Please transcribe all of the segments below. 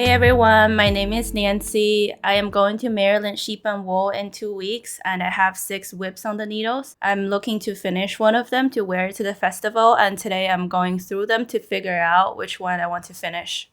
Hey everyone, my name is Nancy. I am going to Maryland Sheep and Wool in 2 weeks and I have 6 whips on the needles. I'm looking to finish one of them to wear to the festival, and today I'm going through them to figure out which one I want to finish.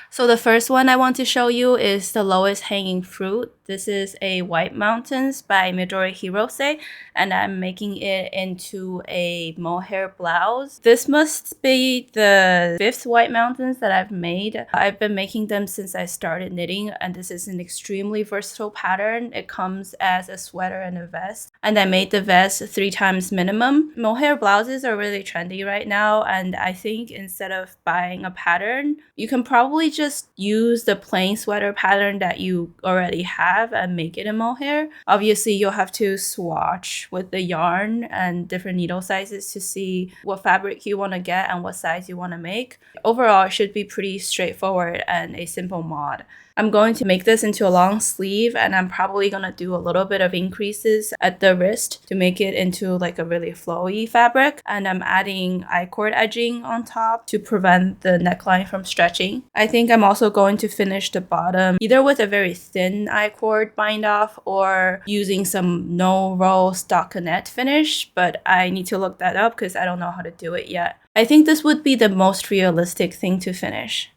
So the first one I want to show you is the lowest hanging fruit. This is a White Mountains by Midori Hirose, and I'm making it into a mohair blouse. This must be the 5th White Mountains that I've made. I've been making them since I started knitting, and this is an extremely versatile pattern. It comes as a sweater and a vest, and I made the vest 3 times minimum. Mohair blouses are really trendy right now, and I think instead of buying a pattern, you can probably just use the plain sweater pattern that you already have and make it in mohair. Obviously, you'll have to swatch with the yarn and different needle sizes to see what fabric you want to get and what size you want to make. Overall, it should be pretty straightforward and a simple mod. I'm going to make this into a long sleeve, and I'm probably going to do a little bit of increases at the wrist to make it into like a really flowy fabric. And I'm adding I-cord edging on top to prevent the neckline from stretching. I think I'm also going to finish the bottom either with a very thin I-cord bind off or using some no-roll stockinette finish, but I need to look that up because I don't know how to do it yet. I think this would be the most realistic thing to finish.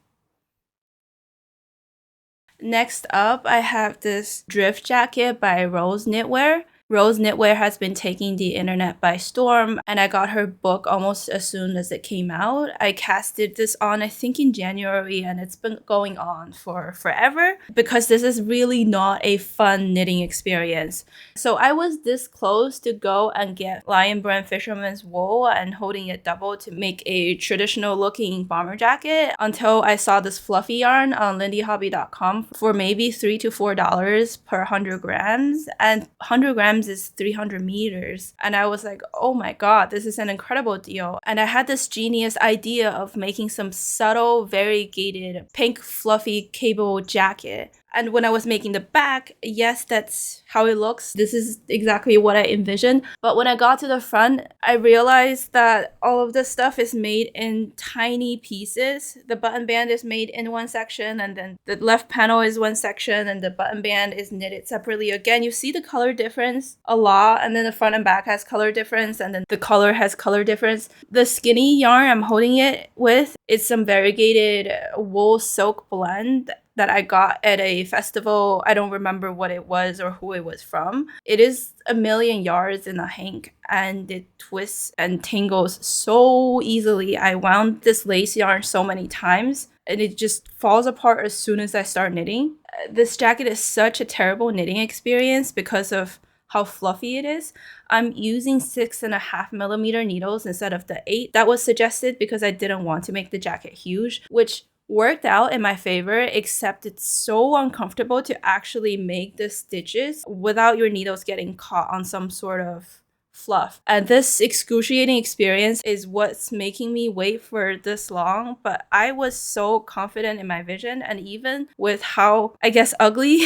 Next up, I have this drift jacket by Rose Knitwear. Rose Knitwear has been taking the internet by storm, and I got her book almost as soon as it came out. I casted this on, I think, in January, and it's been going on for forever because this is really not a fun knitting experience. So I was this close to go and get Lion Brand Fisherman's Wool and holding it double to make a traditional looking bomber jacket until I saw this fluffy yarn on lindyhobby.com for maybe $3 to $4 per 100 grams, and 100 grams is 300 meters. And I was like, oh my god, this is an incredible deal. And I had this genius idea of making some subtle, variegated, pink, fluffy cable jacket. And when I was making the back, yes, that's how it looks. This is exactly what I envisioned. But when I got to the front, I realized that all of this stuff is made in tiny pieces. The button band is made in one section, and then the left panel is one section, and the button band is knitted separately. Again, you see the color difference a lot, and then the front and back has color difference, and then the collar has color difference. The skinny yarn I'm holding it with is some variegated wool silk blend that I got at a festival. I don't remember what it was or who it was from. It is a million yards in a hank, and it twists and tangles so easily. I wound this lace yarn so many times, and it just falls apart as soon as I start knitting. This jacket is such a terrible knitting experience because of how fluffy it is. I'm using 6.5 millimeter needles instead of the 8 that was suggested because I didn't want to make the jacket huge, which worked out in my favor, except it's so uncomfortable to actually make the stitches without your needles getting caught on some sort of fluff. And this excruciating experience is what's making me wait for this long, but I was so confident in my vision, and even with how, I guess, ugly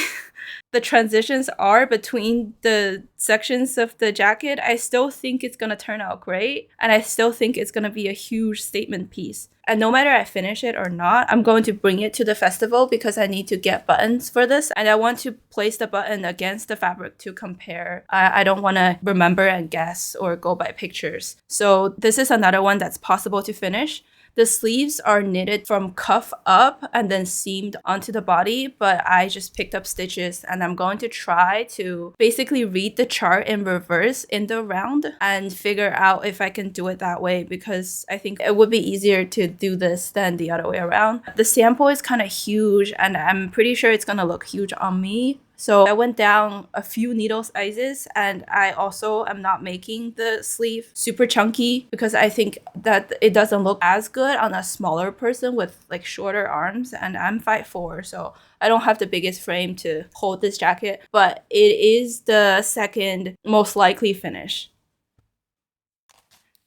the transitions are between the sections of the jacket, I still think it's gonna turn out great, and I still think it's gonna be a huge statement piece. And no matter I finish it or not, I'm going to bring it to the festival because I need to get buttons for this, and I want to place the button against the fabric to compare. I don't want to remember and guess or go by pictures. So this is another one that's possible to finish. The sleeves are knitted from cuff up and then seamed onto the body, but I just picked up stitches, and I'm going to try to basically read the chart in reverse in the round and figure out if I can do it that way, because I think it would be easier to do this than the other way around. The sample is kind of huge, and I'm pretty sure it's gonna look huge on me. So I went down a few needle sizes, and I also am not making the sleeve super chunky because I think that it doesn't look as good on a smaller person with like shorter arms, and I'm 5'4", so I don't have the biggest frame to hold this jacket, but it is the second most likely finish.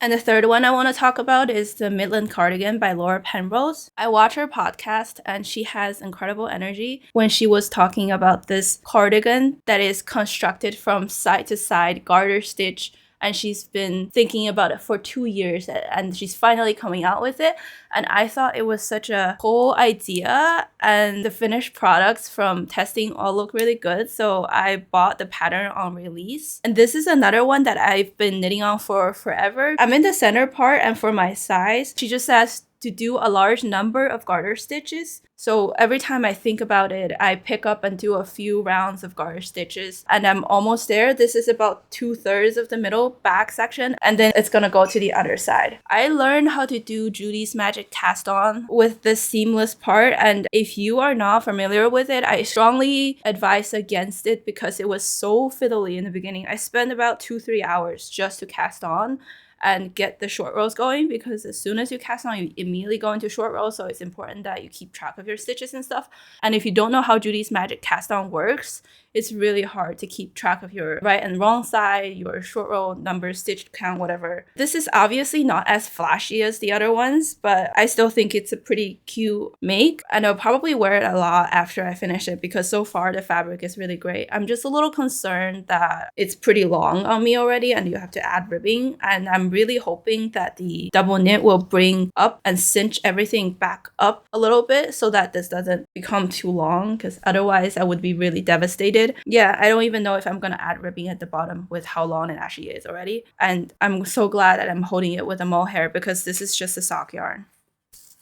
And the third one I want to talk about is the Midland Cardigan by Laura Penrose. I watch her podcast, and she has incredible energy when she was talking about this cardigan that is constructed from side to side garter stitch and she's been thinking about it for 2 years, and she's finally coming out with it. And I thought it was such a cool idea, and the finished products from testing all look really good. So I bought the pattern on release. And this is another one that I've been knitting on for forever. I'm in the center part, and for my size, she just says to do a large number of garter stitches. So every time I think about it, I pick up and do a few rounds of garter stitches, and I'm almost there. This is about 2/3 of the middle back section, and then it's gonna go to the other side. I learned how to do Judy's Magic cast on with this seamless part, and if you are not familiar with it, I strongly advise against it because it was so fiddly in the beginning. I spent about 2-3 hours just to cast on and get the short rows going, because as soon as you cast on, you immediately go into short rows. So it's important that you keep track of your stitches and stuff. And if you don't know how Judy's Magic cast on works, it's really hard to keep track of your right and wrong side, your short row numbers, stitch count, whatever. This is obviously not as flashy as the other ones, but I still think it's a pretty cute make, and I'll probably wear it a lot after I finish it because so far the fabric is really great. I'm just a little concerned that it's pretty long on me already and you have to add ribbing, and I'm really hoping that the double knit will bring up and cinch everything back up a little bit so that this doesn't become too long, because otherwise I would be really devastated. Yeah, I don't even know if I'm gonna add ribbing at the bottom with how long it actually is already. And I'm so glad that I'm holding it with a mohair because this is just a sock yarn.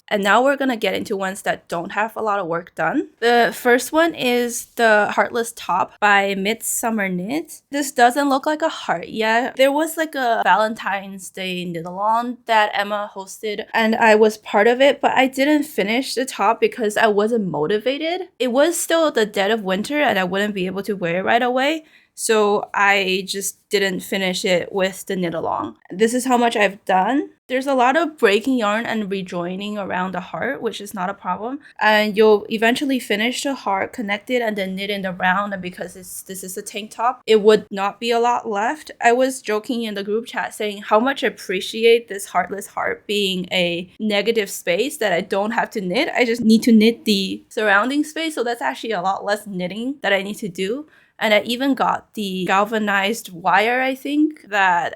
And now we're gonna get into ones that don't have a lot of work done. The first one is the Heartless top by Midsummer Knit. This doesn't look like a heart yet. There was like a Valentine's Day knit-along that Emma hosted, and I was part of it, but I didn't finish the top because I wasn't motivated. It was still the dead of winter and I wouldn't be able to wear it right away. So I just didn't finish it with the knit along. This is how much I've done. There's a lot of breaking yarn and rejoining around the heart, which is not a problem. And you'll eventually finish the heart, connect it, and then knit in the round. And because this is a tank top, it would not be a lot left. I was joking in the group chat saying how much I appreciate this heartless heart being a negative space that I don't have to knit. I just need to knit the surrounding space. So that's actually a lot less knitting that I need to do. And I even got the galvanized wire, I think, that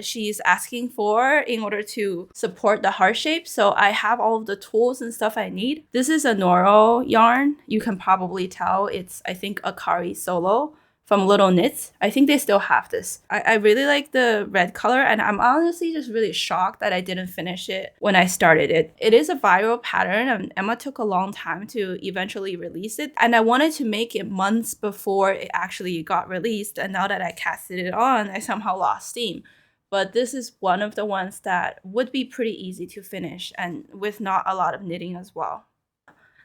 she's asking for in order to support the heart shape. So I have all of the tools and stuff I need. This is a Noro yarn. You can probably tell it's, I think, Akari Solo from Little Knits. I think they still have this. I really like the red color, and I'm honestly just really shocked that I didn't finish it when I started it. It is a viral pattern, and Emma took a long time to eventually release it, and I wanted to make it months before it actually got released, and now that I casted it on, I somehow lost steam. But this is one of the ones that would be pretty easy to finish, and with not a lot of knitting as well.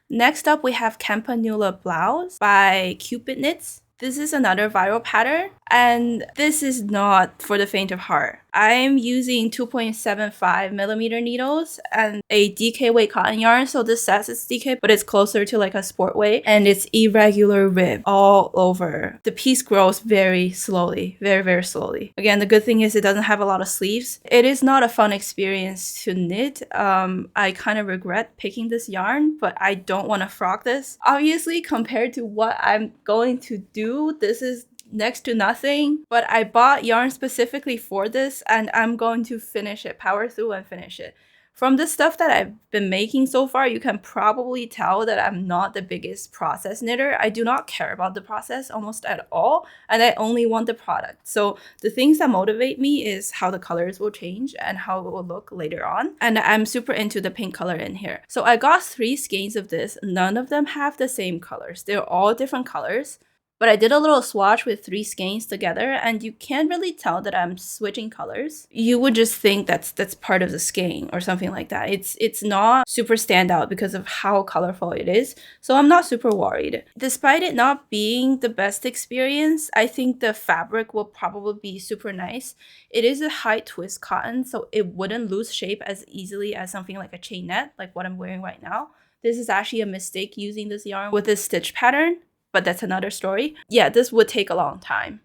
Next up, we have Campanula Blouse by Cupid Knits. This is another viral pattern, and this is not for the faint of heart. I'm using 2.75 millimeter needles and a DK weight cotton yarn. So this says it's DK, but it's closer to like a sport weight, and it's irregular rib all over. The piece grows very slowly, very, very slowly. Again, the good thing is it doesn't have a lot of sleeves. It is not a fun experience to knit. I kind of regret picking this yarn, but I don't want to frog this. Obviously, compared to what I'm going to do, this is next to nothing, but I bought yarn specifically for this, and I'm going to finish it, power through and finish it. From the stuff that I've been making so far, you can probably tell that I'm not the biggest process knitter. I do not care about the process almost at all, and I only want the product. So the things that motivate me is how the colors will change and how it will look later on. And I'm super into the pink color in here. So I got 3 skeins of this. None of them have the same colors. They're all different colors. But I did a little swatch with 3 skeins together, and you can't really tell that I'm switching colors. You would just think that's part of the skein or something like that. It's not super standout because of how colorful it is, so I'm not super worried. Despite it not being the best experience, I think the fabric will probably be super nice. It is a high twist cotton, so it wouldn't lose shape as easily as something like a chainette, like what I'm wearing right now. This is actually a mistake using this yarn with this stitch pattern, but that's another story. Yeah, this would take a long time.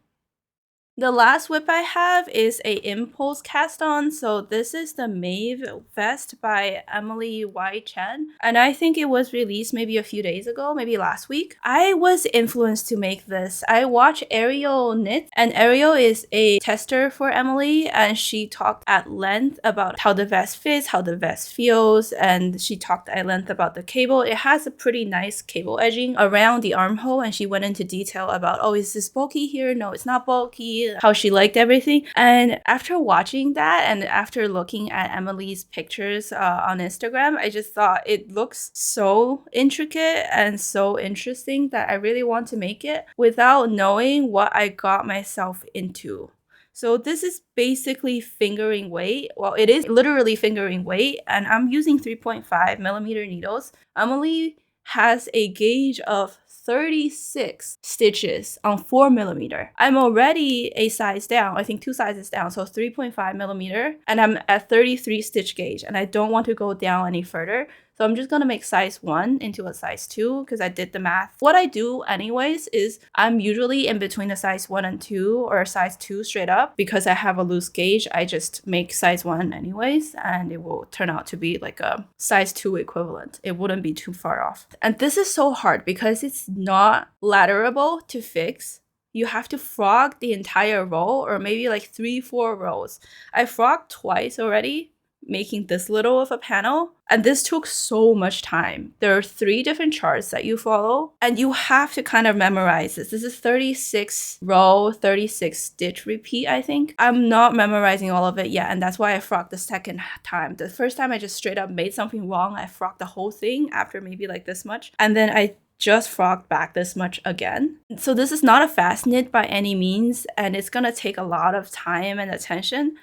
The last whip I have is a impulse cast on. So this is the Maeve vest by Emily Y. Chen. And I think it was released maybe a few days ago, maybe last week. I was influenced to make this. I watch Ariel knit, and Ariel is a tester for Emily, and she talked at length about how the vest fits, how the vest feels, and she talked at length about the cable. It has a pretty nice cable edging around the armhole, and she went into detail about, oh, is this bulky here? No, it's not bulky, how she liked everything. And after watching that and after looking at Emily's pictures on Instagram, I just thought it looks so intricate and so interesting that I really want to make it without knowing what I got myself into. So this is basically fingering weight. Well, it is literally fingering weight, and I'm using 3.5 millimeter needles. Emily has a gauge of 36 stitches on 4 millimeter. I'm already a size down, I think 2 sizes down, so 3.5 millimeter, and I'm at 33 stitch gauge, and I don't want to go down any further. So I'm just gonna make size 1 into a size 2 because I did the math. What I do anyways is I'm usually in between a size 1 and 2 or a size 2 straight up. Because I have a loose gauge, I just make size 1 anyways, and it will turn out to be like a size 2 equivalent. It wouldn't be too far off. And this is so hard because it's not ladderable to fix. You have to frog the entire row or maybe like 3-4 rows. I frogged twice already, making this little of a panel, and this took so much time. There are 3 different charts that you follow, and you have to kind of memorize this. This is 36 row, 36 stitch repeat, I think. I'm not memorizing all of it yet, and that's why I frogged the second time. The first time I just straight up made something wrong. I frogged the whole thing after maybe like this much, and then I just frogged back this much again. So this is not a fast knit by any means, and it's gonna take a lot of time and attention.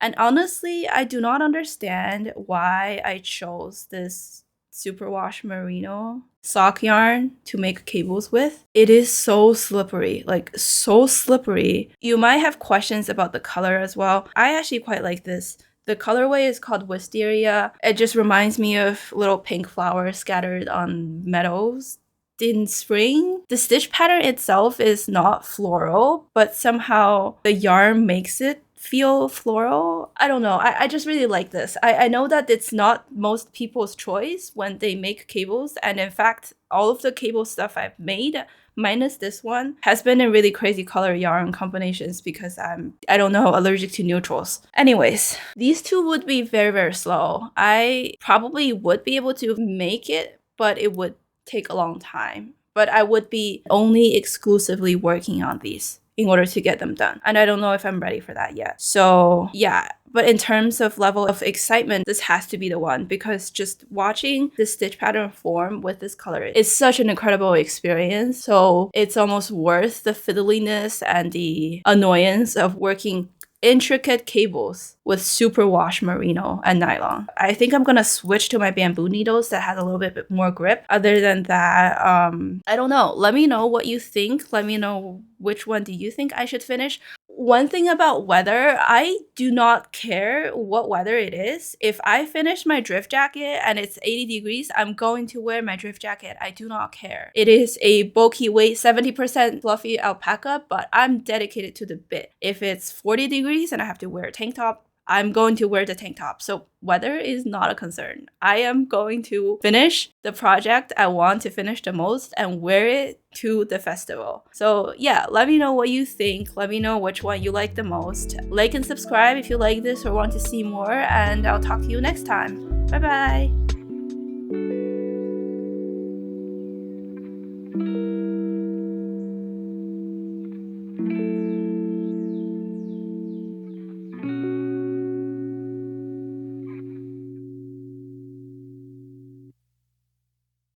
And honestly, I do not understand why I chose this superwash merino sock yarn to make cables with. It is so slippery, like so slippery. You might have questions about the color as well. I actually quite like this. The colorway is called Wisteria. It just reminds me of little pink flowers scattered on meadows in spring. The stitch pattern itself is not floral, but somehow the yarn makes it feel floral. I don't know. I just really like this. I know that it's not most people's choice when they make cables. And in fact, all of the cable stuff I've made, minus this one, has been in really crazy color yarn combinations because I don't know, allergic to neutrals. Anyways, these two would be very, very slow. I probably would be able to make it, but it would take a long time. But I would be only exclusively working on these in order to get them done. And I don't know if I'm ready for that yet. So yeah, but in terms of level of excitement, this has to be the one because just watching the stitch pattern form with this color is such an incredible experience. So it's almost worth the fiddliness and the annoyance of working intricate cables with superwash merino and nylon. I think I'm gonna switch to my bamboo needles that has a little bit more grip. Other than that, I don't know. Let me know what you think. Let me know which one do you think I should finish. One thing about weather, I do not care what weather it is. If I finish my drift jacket and it's 80 degrees, I'm going to wear my drift jacket. I do not care. It is a bulky weight, 70% fluffy alpaca, but I'm dedicated to the bit. If it's 40 degrees and I have to wear a tank top, I'm going to wear the tank top. So weather is not a concern. I am going to finish the project I want to finish the most and wear it to the festival. So yeah, let me know what you think. Let me know which one you like the most. Like and subscribe if you like this or want to see more, and I'll talk to you next time. Bye bye.